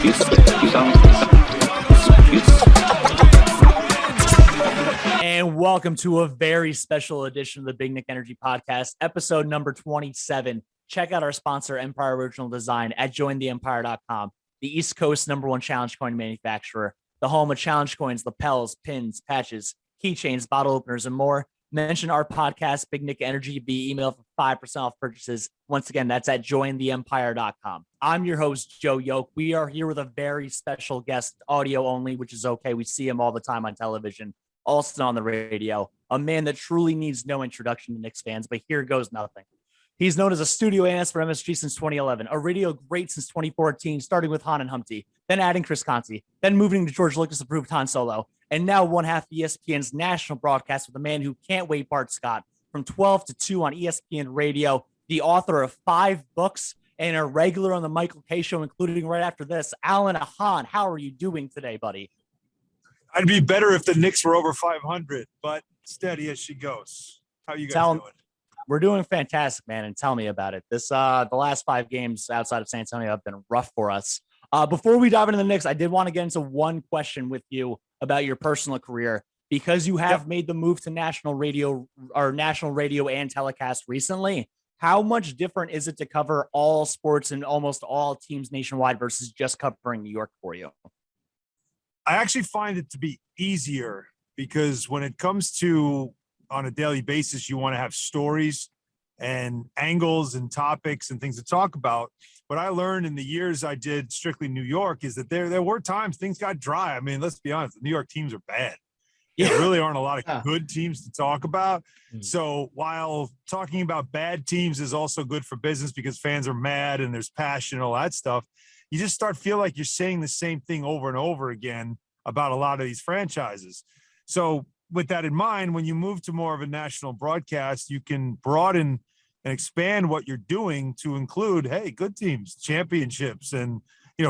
And welcome to a very special edition of the Big Knick Energy Podcast, episode number 27. Check out our sponsor, Empire Original Design, at jointheempire.com, the East Coast #1 challenge coin manufacturer, the home of challenge coins, lapels, pins, patches, keychains, bottle openers, and more. Mention our podcast, Big Knick Energy, via email for 5% off purchases. Once again, that's at jointheempire.com. I'm your host, Joe Yoke. We are here with a very special guest, audio only, which is okay. We see him all the time on television, also on the radio, a man that truly needs no introduction to Knicks fans, but here goes nothing. He's known as a studio analyst for MSG since 2011, a radio great since 2014, starting with Hahn and Humpty, then adding Chris Conti, then moving to George Lucas-approved Han Solo, and now one half of ESPN's national broadcast with a man who can't wait, Bart Scott, from 12 to 2 on ESPN Radio, the author of 5 books, and a regular on the Michael K. Show, including right after this, Alan Hahn. How are you doing today, buddy? I'd be better if the Knicks were over 500, but steady as she goes. How you guys doing? We're doing fantastic, man, and tell me about it. The last 5 games outside of San Antonio have been rough for us. Before we dive into the Knicks, I did want to get into one question with you about your personal career, because you have made the move to national radio and telecast recently. How much different is it to cover all sports and almost all teams nationwide versus just covering New York for you? I actually find it to be easier because when it comes to on a daily basis, you want to have stories and angles and topics and things to talk about. What I learned in the years I did strictly New York is that there were times things got dry. I mean, let's be honest, the New York teams are bad. Yeah. There really aren't a lot of good teams to talk about. So while talking about bad teams is also good for business because fans are mad and there's passion and all that stuff, you just start feel like you're saying the same thing over and over again about a lot of these franchises. So with that in mind, when you move to more of a national broadcast, you can broaden and expand what you're doing to include, hey, good teams, championships, and,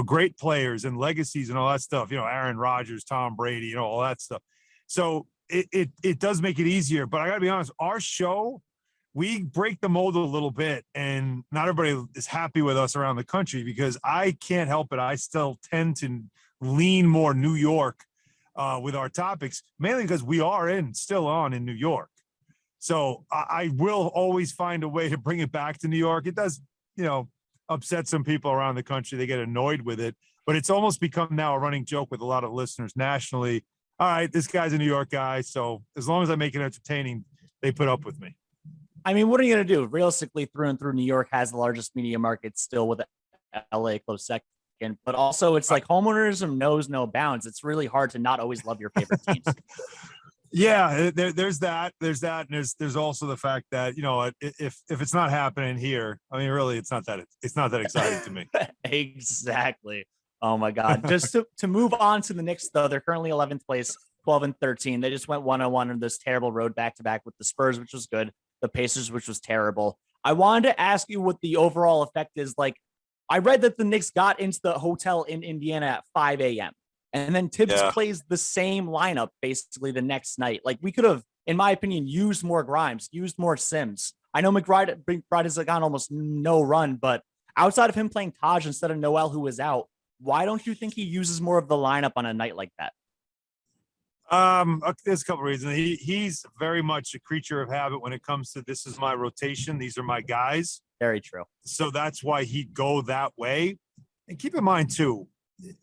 great players and legacies and all that stuff, Aaron Rodgers, Tom Brady, all that stuff. So it does make it easier, but I gotta be honest, our show, we break the mold a little bit, and not everybody is happy with us around the country because I can't help it. I still tend to lean more New York with our topics, mainly because we are still on in New York. So I will always find a way to bring it back to New York. It does, upset some people around the country. They get annoyed with it, but it's almost become now a running joke with a lot of listeners nationally. All right, this guy's a New York guy. So as long as I make it entertaining, they put up with me. I mean, what are you going to do? Realistically, through and through, New York has the largest media market still, with LA close second. But also, it's like homeownerism knows no bounds. It's really hard to not always love your favorite teams. Yeah, there's that, and there's also the fact that if it's not happening here, I mean, really, it's not that exciting to me. Exactly. Oh my God. Just to move on to the Knicks, though, they're currently 11th place, 12-13. They just went 1-1 in this terrible road back-to-back with the Spurs, which was good, the Pacers, which was terrible. I wanted to ask you what the overall effect is. Like, I read that the Knicks got into the hotel in Indiana at 5 a.m. and then Thibs plays the same lineup basically the next night. Like, we could have, in my opinion, used more Grimes, used more Sims. I know McBride has gone almost no run, but outside of him playing Taj instead of Noel, who was out, why don't you think he uses more of the lineup on a night like that? There's a couple of reasons. He's very much a creature of habit when it comes to this is my rotation. These are my guys. Very true. So that's why he'd go that way. And keep in mind too,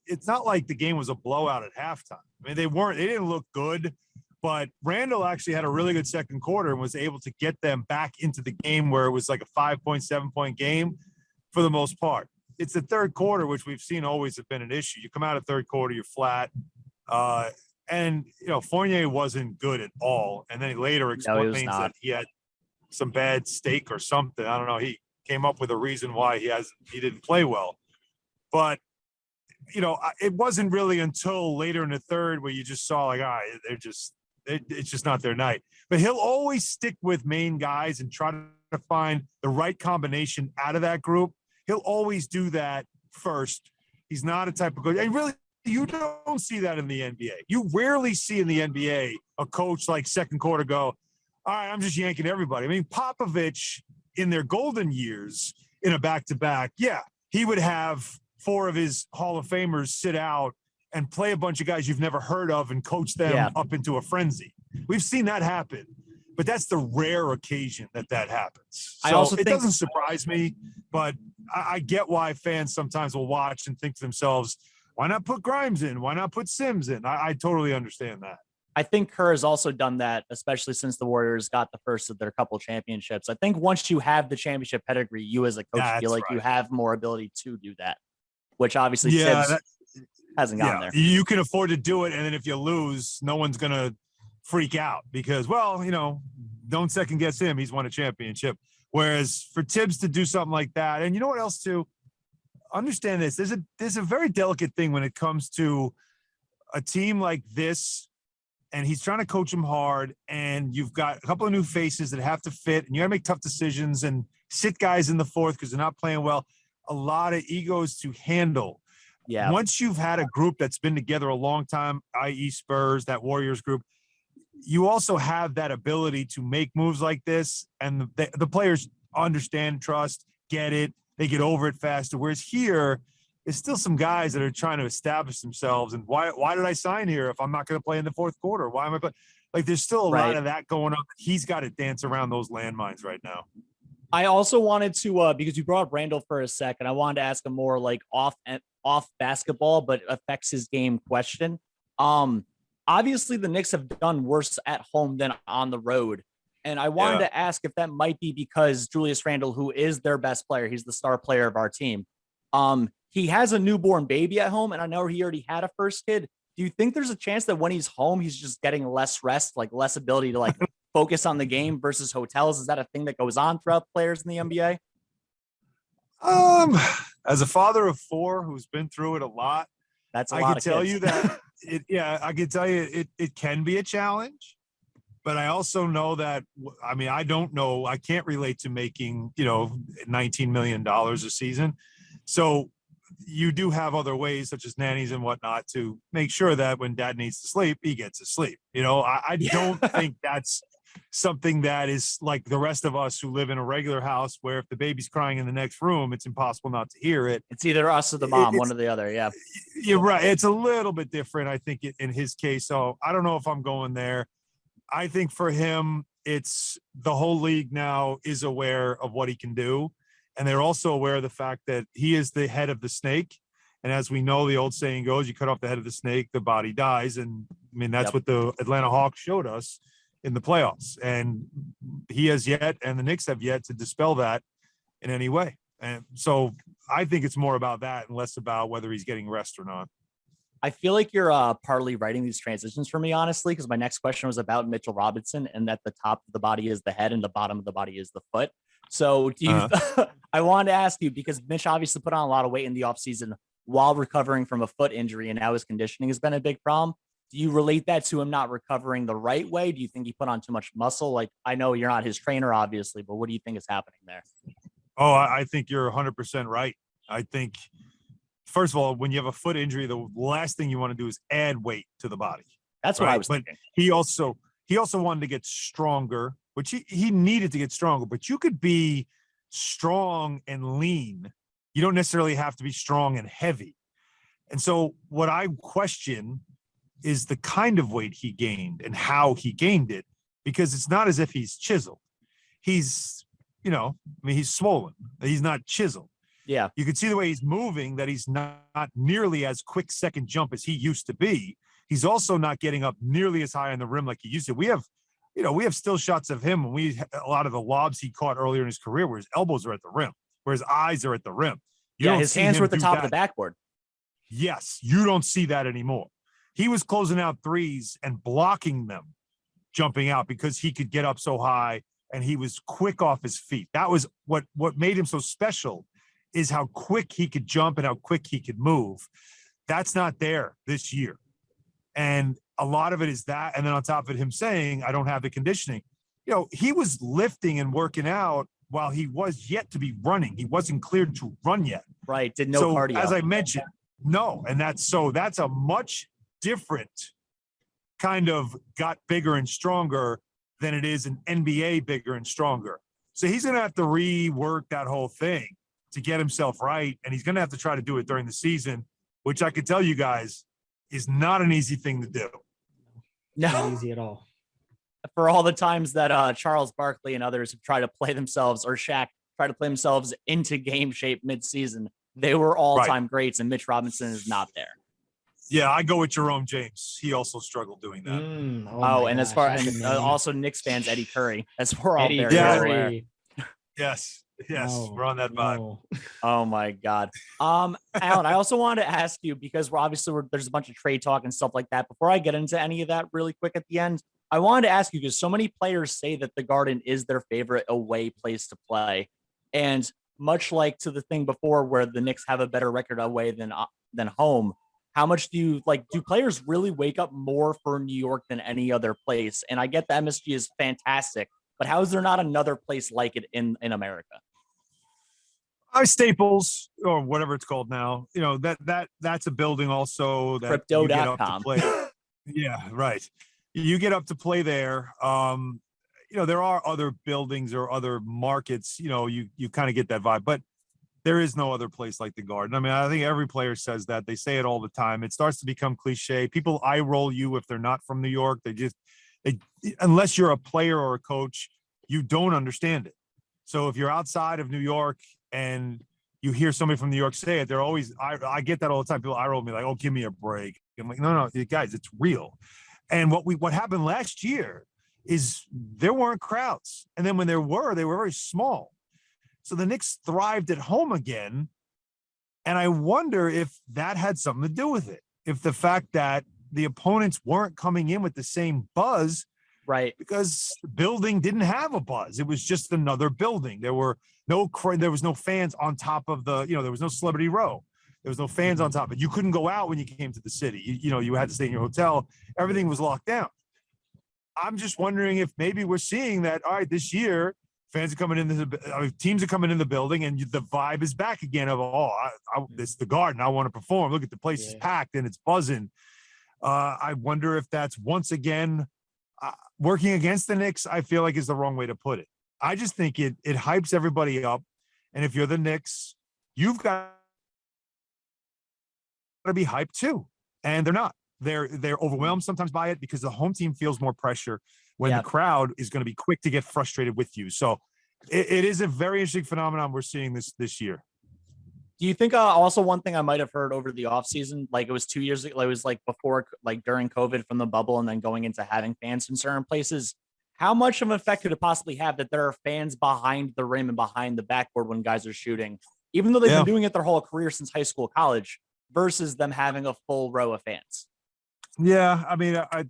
it's not like the game was a blowout at halftime. I mean, they didn't look good, but Randall actually had a really good second quarter and was able to get them back into the game where it was like a 5.7-point game for the most part. It's the third quarter, which we've seen always have been an issue. You come out of third quarter, you're flat. And, Fournier wasn't good at all. And then he later explains that he had some bad steak or something. I don't know. He came up with a reason why he didn't play well. But, it wasn't really until later in the third where you just saw like, it's just not their night. But he'll always stick with main guys and try to find the right combination out of that group. He'll always do that first. He's not a type of coach. And really, you don't see that in the NBA. You rarely see in the NBA a coach like second quarter go, all right, I'm just yanking everybody. I mean, Popovich in their golden years in a back-to-back, he would have 4 of his Hall of Famers sit out and play a bunch of guys you've never heard of and coach them up into a frenzy. We've seen that happen, but that's the rare occasion that happens. So I also it doesn't surprise me, but I get why fans sometimes will watch and think to themselves, why not put Grimes in? Why not put Sims in? I totally understand that. I think Kerr has also done that, especially since the Warriors got the first of their couple championships. I think once you have the championship pedigree, you as a coach feel like you have more ability to do that, which obviously Thibs hasn't gotten there. You can afford to do it, and then if you lose, no one's going to freak out because, well, don't second guess him. He's won a championship. Whereas for Thibs to do something like that, and you know what else too? Understand this. There's a very delicate thing when it comes to a team like this, and he's trying to coach them hard, and you've got a couple of new faces that have to fit, and you got to make tough decisions and sit guys in the fourth because they're not playing well. A lot of egos to handle. Yeah. Once you've had a group that's been together a long time, i.e. Spurs, that Warriors group, you also have that ability to make moves like this, and the players understand, trust, get it. They get over it faster. Whereas here, there's still some guys that are trying to establish themselves. And why did I sign here if I'm not going to play in the fourth quarter? Why am I playing? Like, there's still a lot of that going on. He's got to dance around those landmines right now. I also wanted to, because you brought up Randall for a second, I wanted to ask a more like off basketball, but affects his game question. Obviously the Knicks have done worse at home than on the road. And I wanted to ask if that might be because Julius Randle, who is their best player, he's the star player of our team. He has a newborn baby at home, and I know he already had a first kid. Do you think there's a chance that when he's home, he's just getting less rest, like less ability to like focus on the game versus hotels? Is that a thing that goes on throughout players in the NBA? As a father of 4 who's been through it a lot, that's I can tell you that I can tell you it can be a challenge. But I also know that, I don't know. I can't relate to making, $19 million a season. So you do have other ways, such as nannies and whatnot, to make sure that when dad needs to sleep, he gets to sleep. I don't think that's something that is like the rest of us who live in a regular house where if the baby's crying in the next room, it's impossible not to hear it. It's either us or the mom, one or the other. Yeah. You're right. It's a little bit different, I think, in his case. So I don't know if I'm going there. I think for him, it's the whole league now is aware of what he can do. And they're also aware of the fact that he is the head of the snake. And as we know, the old saying goes, you cut off the head of the snake, the body dies. And that's what the Atlanta Hawks showed us in the playoffs. And he has yet, and the Knicks have yet to dispel that in any way. And so I think it's more about that and less about whether he's getting rest or not. I feel like you're partly writing these transitions for me, honestly, because my next question was about Mitchell Robinson and that the top of the body is the head and the bottom of the body is the foot. So do you, I wanted to ask you, because Mitch obviously put on a lot of weight in the offseason while recovering from a foot injury, and now his conditioning has been a big problem. Do you relate that to him not recovering the right way? Do you think he put on too much muscle? Like, I know you're not his trainer, obviously, but what do you think is happening there? Oh, I think you're 100% right. I think, first of all, when you have a foot injury, the last thing you want to do is add weight to the body. That's what I was thinking. He also wanted to get stronger, which he needed to get stronger. But you could be strong and lean. You don't necessarily have to be strong and heavy. And so what I question is the kind of weight he gained and how he gained it, because it's not as if he's chiseled. He's, he's swollen. He's not chiseled. Yeah. You can see the way he's moving that he's not nearly as quick second jump as he used to be. He's also not getting up nearly as high on the rim like he used to. We have still shots of him when a lot of the lobs he caught earlier in his career where his elbows are at the rim, where his eyes are at the rim. His hands were at the top of the backboard. Yes, you don't see that anymore. He was closing out threes and blocking them, jumping out because he could get up so high and he was quick off his feet. That was what made him so special, is how quick he could jump and how quick he could move. That's not there this year. And a lot of it is that. And then on top of it, him saying, I don't have the conditioning. He was lifting and working out while he was yet to be running. He wasn't cleared to run yet. Right. Did no cardio. As I mentioned, no. And that's a much different kind of got bigger and stronger than it is an NBA bigger and stronger. So he's going to have to rework that whole thing. to get himself right. And he's going to have to try to do it during the season, which I can tell you guys is not an easy thing to do. No, Not easy at all. For all the times that Charles Barkley and others have tried to play themselves, or Shaq tried to play themselves into game shape mid-season, they were all-time greats, and Mitch Robinson is not there. Yeah, I go with Jerome James. He also struggled doing that. And as far and also Knicks fans, Eddie Curry. That's we're all Eddie very Curry. Yes, we're on that vibe. No. Oh my God. Alan, I also wanted to ask you, because there's a bunch of trade talk and stuff like that. Before I get into any of that really quick at the end, I wanted to ask you, because so many players say that the Garden is their favorite away place to play. And much like to the thing before where the Knicks have a better record away than home, how much do players really wake up more for New York than any other place? And I get the MSG is fantastic, but how is there not another place like it in America? Staples, or whatever it's called now, that's a building also that Crypto.com. Yeah, right. You get up to play there. There are other buildings or other markets, you kind of get that vibe, but there is no other place like the Garden. I mean, I think every player says that. They say it all the time. It starts to become cliche. People eye roll you if they're not from New York. Unless you're a player or a coach, you don't understand it. So if you're outside of New York and you hear somebody from New York say it, they're always, I get that all the time. People eye roll me like, oh, give me a break. I'm like, no, guys, it's real. And what happened last year is there weren't crowds. And then when there were, they were very small. So the Knicks thrived at home again. And I wonder if that had something to do with it. If the fact that the opponents weren't coming in with the same buzz, right? Because the building didn't have a buzz. It was just another building. There was no fans on top of there was no Celebrity Row. There was no fans on top of it. You couldn't go out when you came to the city. You had to stay in your hotel. Everything was locked down. I'm just wondering if maybe we're seeing that, all right, this year, fans are coming in, teams are coming in the building, and the vibe is back again of, this is the Garden. I want to perform. Look at the place is packed and it's buzzing. I wonder if that's once again working against the Knicks. I feel like is the wrong way to put it. I just think it hypes everybody up. And if you're the Knicks, you've got to be hyped too. And they're not. They're overwhelmed sometimes by it because the home team feels more pressure when the crowd is going to be quick to get frustrated with you. So it is a very interesting phenomenon we're seeing this year. Do you think also one thing I might have heard over the offseason, like it was 2 years ago, it was like before, like during COVID from the bubble and then going into having fans in certain places, how much of an effect could it possibly have that there are fans behind the rim and behind the backboard when guys are shooting, even though they've been doing it their whole career since high school, college, versus them having a full row of fans? Yeah, I mean, I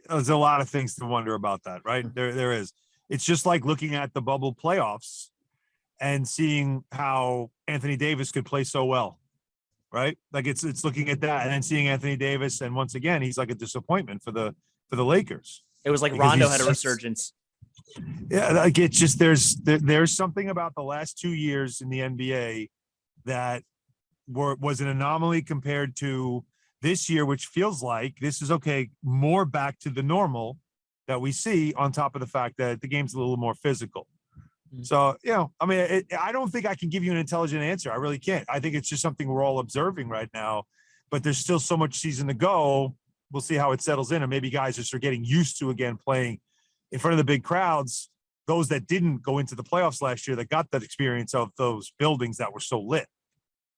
there's a lot of things to wonder about that, right? There is. It's just like looking at the bubble playoffs and seeing how Anthony Davis could play so well, right? Like it's looking at that and then seeing Anthony Davis, and once again, he's like a disappointment for the Lakers. It was like Rondo had a resurgence. Yeah, like it's just there's something about the last 2 years in the NBA that was an anomaly compared to this year, which feels like this is more back to the normal that we see, on top of the fact that the game's a little more physical. So, I mean, I don't think I can give you an intelligent answer. I really can't. I think it's just something we're all observing right now, but there's still so much season to go. We'll see how it settles in, and maybe guys just are getting used to again playing in front of the big crowds. Those that didn't go into the playoffs last year, that got that experience of those buildings that were so lit.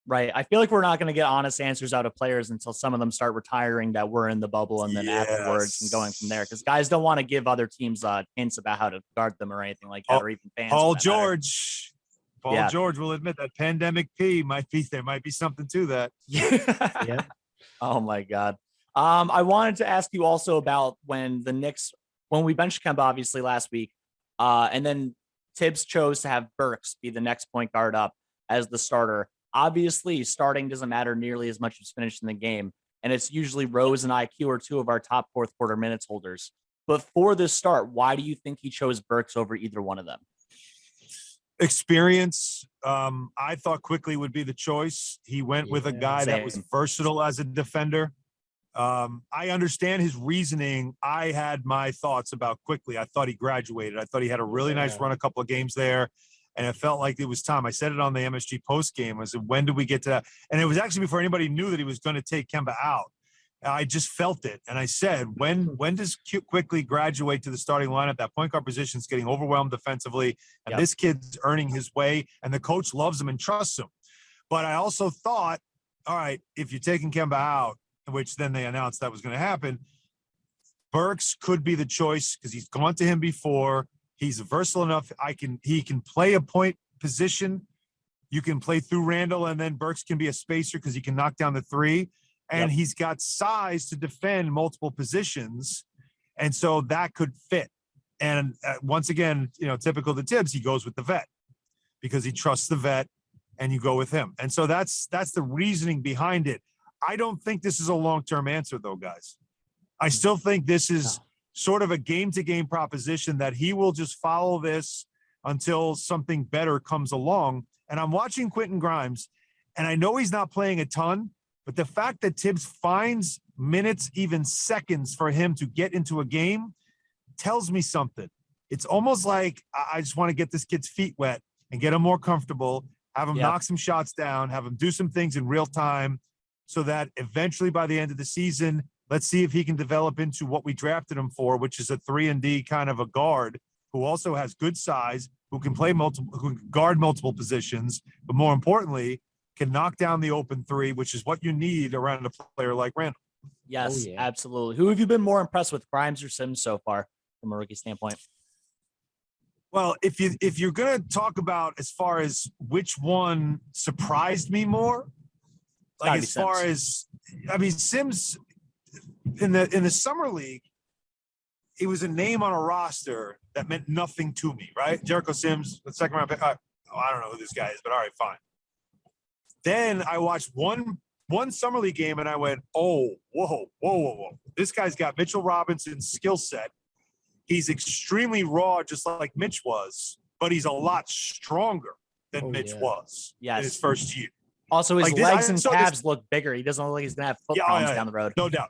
Right. I feel like we're not going to get honest answers out of players until some of them start retiring that were in the bubble, and then afterwards and going from there. Because guys don't want to give other teams hints about how to guard them or anything like that, or even fans. Paul George will admit that pandemic P there might be something to that. Yeah. Oh my God. I wanted to ask you also about when we benched Kemba obviously last week, and then Thibs chose to have Burks be the next point guard up as the starter. Obviously, starting doesn't matter nearly as much as finishing the game, and it's usually Rose and IQ are two of our top fourth quarter minutes holders. But for this start, why do you think he chose Burks over either one of them? Experience. I thought Quickly would be the choice. He went with a guy that was versatile as a defender. I understand his reasoning. I had my thoughts about Quickly. I thought he graduated. I thought he had a really nice run, a couple of games there. and it felt like it was time. I said it on the MSG post game. I said, when do we get to that? And it was actually before anybody knew that he was going to take Kemba out. I just felt it. And I said, when does quickly graduate to the starting lineup? That point guard position is getting overwhelmed defensively, and this kid's earning his way, and the coach loves him and trusts him. But I also thought, all right, if you're taking Kemba out, which then they announced that was going to happen, Burks could be the choice because he's gone to him before. He's versatile enough. He can play a point position. You can play through Randall, and then Burks can be a spacer because he can knock down the three. And he's got size to defend multiple positions. And so that could fit. And once again, typical to Thibs, he goes with the vet because he trusts the vet, and you go with him. And so that's the reasoning behind it. I don't think this is a long-term answer, though, guys. I still think this is sort of a game-to-game proposition that he will just follow this until something better comes along. And I'm watching Quentin Grimes, and I know he's not playing a ton, but the fact that Thibs finds minutes, even seconds, for him to get into a game tells me something. It's almost like I just want to get this kid's feet wet and get him more comfortable, have him knock some shots down, have him do some things in real time so that eventually by the end of the season, let's see if he can develop into what we drafted him for, which is a 3-and-D kind of a guard who also has good size, who can guard multiple positions, but more importantly, can knock down the open three, which is what you need around a player like Randall. Yes, absolutely. Who have you been more impressed with, Grimes or Sims so far from a rookie standpoint? Well, if you're going to talk about as far as which one surprised me more, like as far as, Sims in the summer league, he was a name on a roster that meant nothing to me, right? Jericho Sims, the second round pick. I don't know who this guy is, but all right, fine. Then I watched one summer league game and I went, oh, whoa. This guy's got Mitchell Robinson's skill set. He's extremely raw, just like Mitch was, but he's a lot stronger than Mitch was in his first year. Also, his legs and calves look bigger. He doesn't look like he's going to have foot problems down the road. No doubt.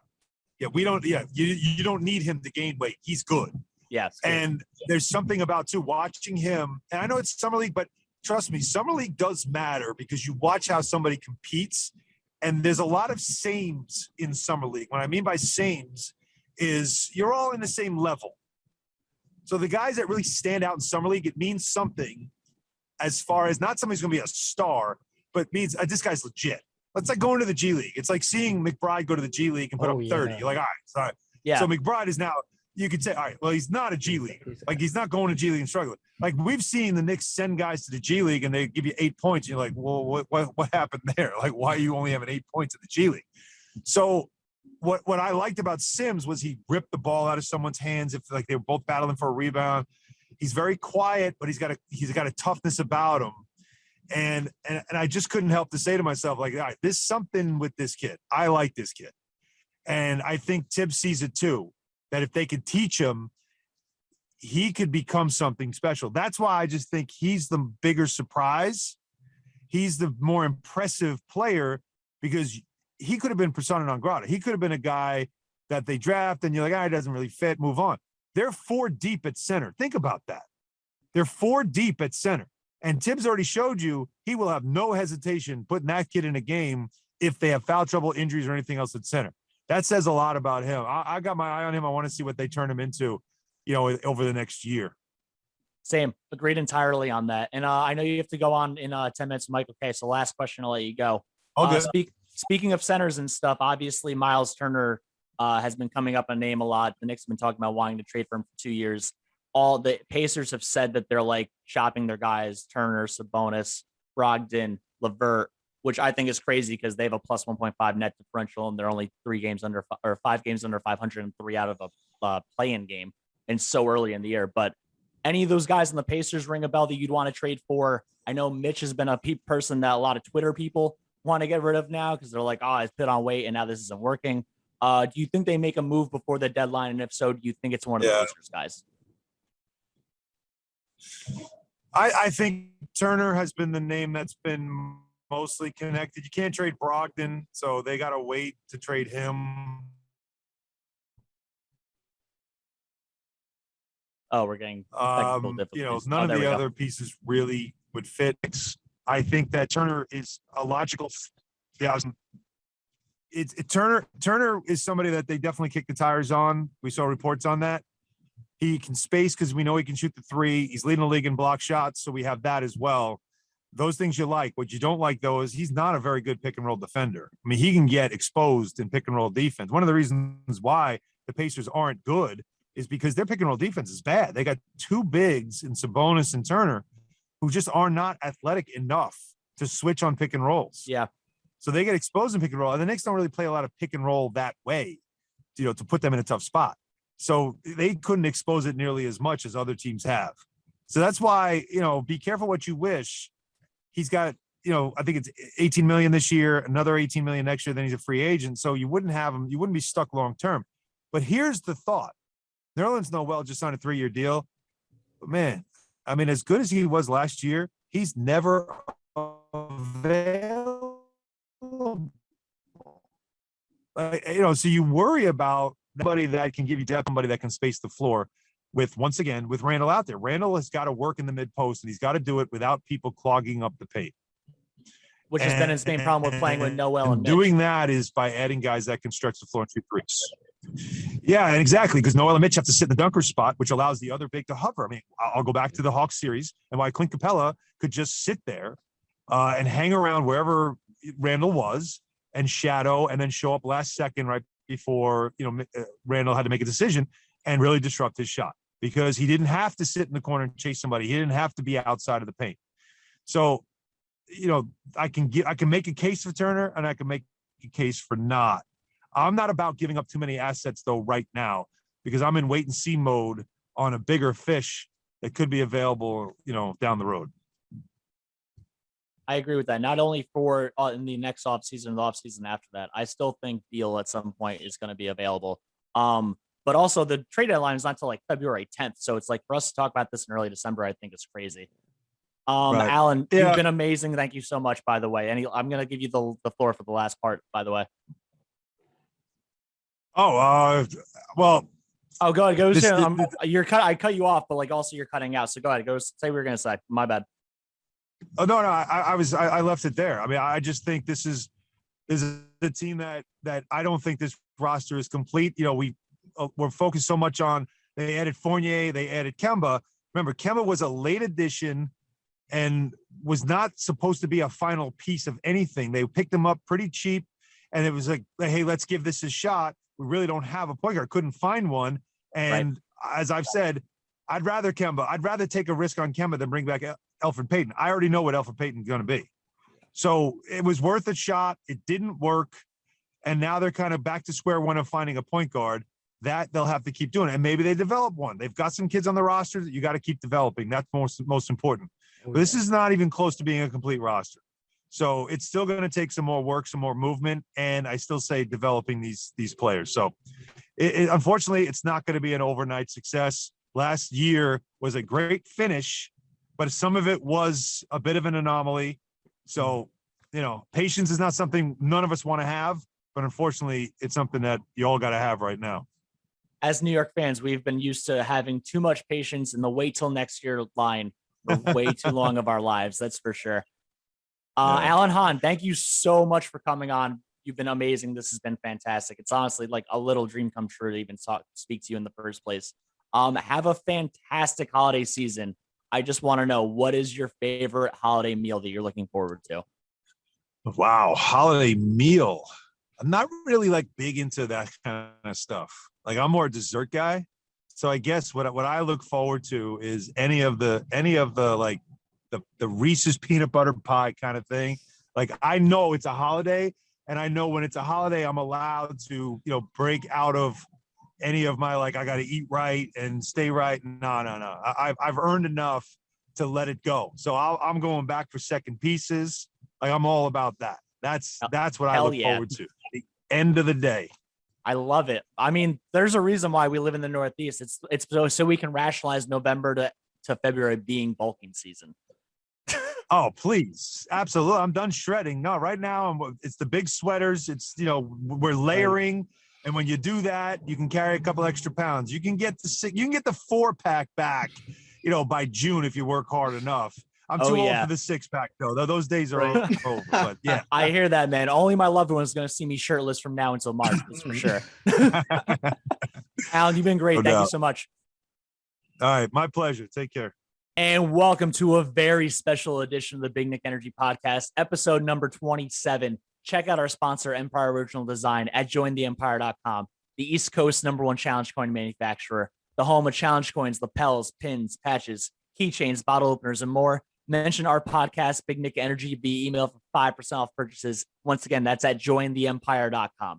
Yeah, we don't. Yeah, you don't need him to gain weight. He's good. Yes. And there's something about, too, watching him. And I know it's summer league, but trust me, summer league does matter because you watch how somebody competes. And there's a lot of sames in summer league. What I mean by sames is you're all in the same level. So the guys that really stand out in summer league, it means something as far as not somebody's going to be a star, but means this guy's legit. It's like going to the G League. It's like seeing McBride go to the G League and put up 30. You're like, all right, sorry. Yeah. So McBride is now, you could say, all right, well, he's not a G League. Like, he's not going to G League and struggling. Like, we've seen the Knicks send guys to the G League and they give you 8 points. And you're like, well, what happened there? Like, why are you only having 8 points in the G League? So what I liked about Sims was he ripped the ball out of someone's hands if like they were both battling for a rebound. He's very quiet, but he's got a toughness about him. And I just couldn't help to say to myself, like, all right, there's something with this kid. I like this kid. And I think Thibs sees it too, that if they could teach him, he could become something special. That's why I just think he's the bigger surprise. He's the more impressive player because he could have been persona non grata. He could have been a guy that they draft and you're like, he doesn't really fit, move on. They're 4 deep at center. Think about that. They're 4 deep at center. And Thibs already showed you he will have no hesitation putting that kid in a game if they have foul trouble, injuries, or anything else at center. That says a lot about him. I got my eye on him. I want to see what they turn him into, over the next year. Same. Agreed entirely on that. And I know you have to go on in 10 minutes, Mike. Okay, so last question, I'll let you go. Speaking of centers and stuff, obviously Myles Turner has been coming up a name a lot. The Knicks have been talking about wanting to trade for him for 2 years. All the Pacers have said that they're like shopping their guys, Turner, Sabonis, Brogdon, LeVert, which I think is crazy because they have a plus 1.5 net differential and they're only 5 games under 500 and 3 out of a play-in game and so early in the year. But any of those guys in the Pacers ring a bell that you'd want to trade for? I know Mitch has been a person that a lot of Twitter people want to get rid of now because they're like, it's put on weight and now this isn't working. Do you think they make a move before the deadline? And if so, do you think it's one of the Pacers guys? I think Turner has been the name that's been mostly connected. You can't trade Brogdon, so they got to wait to trade him. Oh, we're getting technical difficulties. None of the other pieces really would fit. I think that Turner is a logical. Yeah, Turner is somebody that they definitely kick the tires on. We saw reports on that. He can space because we know he can shoot the three. He's leading the league in block shots, so we have that as well. Those things you like. What you don't like, though, is he's not a very good pick and roll defender. I mean, he can get exposed in pick and roll defense. One of the reasons why the Pacers aren't good is because their pick and roll defense is bad. They got two bigs in Sabonis and Turner who just are not athletic enough to switch on pick and rolls. Yeah. So they get exposed in pick and roll, and the Knicks don't really play a lot of pick and roll that way, to put them in a tough spot. So they couldn't expose it nearly as much as other teams have. So that's why, be careful what you wish. He's got, I think it's 18 million this year, another 18 million next year. Then he's a free agent. So you wouldn't have him. You wouldn't be stuck long-term. But here's the thought. Nerlens Noel just signed a 3-year deal. But man, I mean, as good as he was last year, he's never available. So you worry about somebody that can give you depth, somebody that can space the floor with Randall out there. Randall has got to work in the mid post, and he's got to do it without people clogging up the paint. Which has been his main problem with playing with Noel and Mitch. Doing that is by adding guys that can stretch the floor and shoot threes. Yeah, exactly, because Noel and Mitch have to sit in the dunker spot, which allows the other big to hover. I mean, I'll go back to the Hawks series and why Clint Capella could just sit there and hang around wherever Randall was and shadow and then show up last second right before, Randall had to make a decision and really disrupt his shot because he didn't have to sit in the corner and chase somebody. He didn't have to be outside of the paint. So, I can make a case for Turner and I can make a case for not. I'm not about giving up too many assets though right now because I'm in wait and see mode on a bigger fish that could be available, down the road. I agree with that. Not only for in the next offseason, the offseason after that, I still think Beal at some point is going to be available. But also the trade deadline is not until like February 10th. So it's like for us to talk about this in early December, I think it's crazy. Right. Alan, You've been amazing. Thank you so much, by the way. And I'm going to give you the floor for the last part, by the way. Oh, well. Oh, go ahead. I cut you off, but like also you're cutting out. So go ahead. Go say what you're going to say. My bad. Oh, no. I left it there. I mean, I just think this is the team that I don't think this roster is complete. We're focused so much on, they added Fournier, they added Kemba. Remember, Kemba was a late addition and was not supposed to be a final piece of anything. They picked him up pretty cheap, and it was like, hey, let's give this a shot. We really don't have a point guard. Couldn't find one. And as I've said, I'd rather take a risk on Kemba than bring back Elfrid Payton. I already know what Elfrid Payton's going to be. So it was worth a shot. It didn't work. And now they're kind of back to square one of finding a point guard that they'll have to keep doing. And maybe they develop one. They've got some kids on the roster that you got to keep developing. That's most important. But this is not even close to being a complete roster. So it's still going to take some more work, some more movement. And I still say developing these players. So unfortunately, it's not going to be an overnight success. Last year was a great finish, but some of it was a bit of an anomaly. So, patience is not something none of us want to have, but unfortunately, it's something that you all got to have right now. As New York fans, we've been used to having too much patience in the wait till next year line for way too long of our lives. That's for sure. Alan Hahn, thank you so much for coming on. You've been amazing. This has been fantastic. It's honestly like a little dream come true to even speak to you in the first place. Have a fantastic holiday season. I just want to know, what is your favorite holiday meal that you're looking forward to? Wow, holiday meal. I'm not really like big into that kind of stuff. Like I'm more a dessert guy. So I guess what I look forward to is any of the like the Reeses peanut butter pie kind of thing. Like I know it's a holiday, and I know when it's a holiday, I'm allowed to, break out of any of my, like, I got to eat right and stay right. No. I've earned enough to let it go. So I'm going back for second pieces. Like I'm all about that. That's what I look forward to. The end of the day. I love it. I mean, there's a reason why we live in the Northeast. It's so we can rationalize November to February being bulking season. Oh, please. Absolutely. I'm done shredding. No, right now it's the big sweaters. It's, we're layering. Right. And when you do that, you can carry a couple extra pounds. You can get the 4-pack back, by June if you work hard enough. I'm Oh, too old yeah. for the six pack though. Those days are Right. over. But yeah. I hear that, man. Only my loved one's going to see me shirtless from now until March. That's for sure. Alan, you've been great. No Thank you doubt. so much. All right. My pleasure. Take care. And welcome to a very special edition of the Big Knick Energy Podcast, episode number 27. Check out our sponsor, Empire Original Design, at jointheempire.com, the East Coast #1 challenge coin manufacturer, the home of challenge coins, lapels, pins, patches, keychains, bottle openers, and more. Mention our podcast, Big Knick Energy, via email for 5% off purchases. Once again, that's at jointheempire.com.